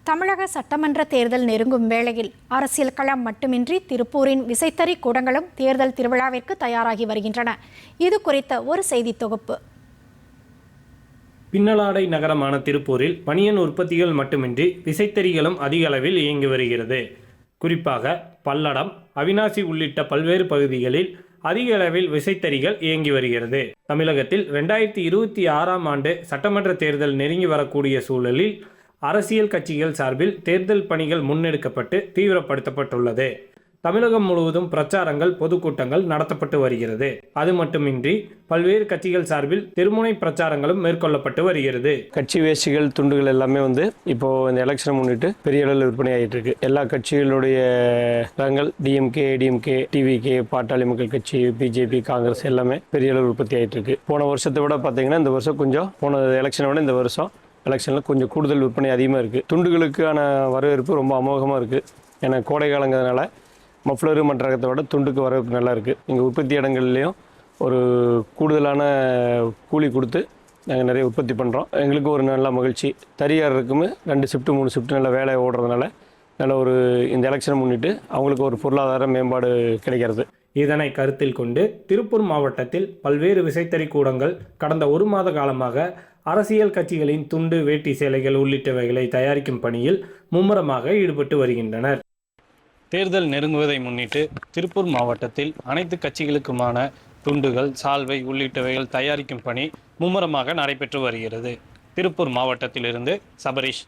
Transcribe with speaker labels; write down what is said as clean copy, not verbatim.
Speaker 1: தமிழக சட்டமன்ற தேர்தல் நெருங்கும் வேளையில் அரசியல் களம் மட்டுமின்றி திருப்பூரின் விசைத்தறி கூடங்களும் தேர்தல் திருவிழாவிற்கு தயாராகி வருகின்றன. இது குறித்த ஒரு செய்தி தொகுப்பு.
Speaker 2: பின்னலாடை நகரமான திருப்பூரில் பனியன் உற்பத்திகள் மட்டுமின்றி விசைத்தறிகளும் அதிக அளவில் இயங்கி வருகிறது. குறிப்பாக பல்லடம், அவிநாசி உள்ளிட்ட பல்வேறு பகுதிகளில் அதிக அளவில் விசைத்தறிகள் இயங்கி வருகிறது. தமிழகத்தில் 2026ஆம் ஆண்டு சட்டமன்ற தேர்தல் நெருங்கி வரக்கூடிய சூழலில் அரசியல் கட்சிகள் சார்பில் தேர்தல் பணிகள் முன்னெடுக்கப்பட்டு தீவிரப்படுத்தப்பட்டுள்ளது. தமிழகம் முழுவதும் பிரச்சாரங்கள், பொதுக்கூட்டங்கள் நடத்தப்பட்டு வருகிறது. அது மட்டுமின்றி பல்வேறு கட்சிகள் சார்பில் தெருமுனை பிரச்சாரங்களும் மேற்கொள்ளப்பட்டு வருகிறது.
Speaker 3: கட்சி வேஷ்டிகள், துண்டுகள் எல்லாமே இப்போ இந்த எலெக்ஷனை முன்னிட்டு பெரிய அளவில் விற்பனை ஆகிட்டு இருக்கு. எல்லா கட்சிகளுடைய ரகங்கள் டிஎம்கே, ஏடிஎம்கே, டிவிகே, பாட்டாளி மக்கள் கட்சி, பிஜேபி, காங்கிரஸ் எல்லாமே பெரிய அளவில் உற்பத்தி ஆகிட்டு இருக்கு. போன வருஷத்தை விட பார்த்தீங்கன்னா இந்த வருஷம் கொஞ்சம் போன எலெக்ஷனை விட இந்த வருஷம் எலெக்ஷனில் கொஞ்சம் கூடுதல் விற்பனை அதிகமாக இருக்குது. துண்டுகளுக்கான வரவேற்பு ரொம்ப அமோகமாக இருக்குது. ஏன்னா கோடை காலங்கிறதுனால மஃப்ளரு மற்ற ரகத்தை விட துண்டுக்கு வரவேற்பு நல்லா இருக்குது. எங்கள் உற்பத்தி இடங்கள்லேயும் ஒரு கூடுதலான கூலி கொடுத்து நாங்கள் நிறைய உற்பத்தி பண்ணுறோம். எங்களுக்கு ஒரு நல்ல மகிழ்ச்சி. தறியாளருக்குமே 2 ஷிஃப்ட் 3 ஷிஃப்ட் நல்ல வேலை ஓடுறதுனால நல்ல ஒரு இந்த எலெக்ஷனை முன்னிட்டு அவங்களுக்கு ஒரு பொருளாதார மேம்பாடு கிடைக்கிறது.
Speaker 2: இதனை கருத்தில் கொண்டு திருப்பூர் மாவட்டத்தில் பல்வேறு விசைத்தறி கூடங்கள் கடந்த 1 மாத காலமாக அரசியல் கட்சிகளின் துண்டு, வேட்டி சேலைகள் உள்ளிட்டவைகளை தயாரிக்கும் பணியில் மும்முரமாக ஈடுபட்டு வருகின்றனர்.
Speaker 4: தேர்தல் நெருங்குவதை முன்னிட்டு திருப்பூர் மாவட்டத்தில் அனைத்து கட்சிகளுக்குமான துண்டுகள், சால்வை உள்ளிட்டவைகள் தயாரிக்கும் பணி மும்முரமாக நடைபெற்று வருகிறது. திருப்பூர் மாவட்டத்திலிருந்து சபரீஷ்.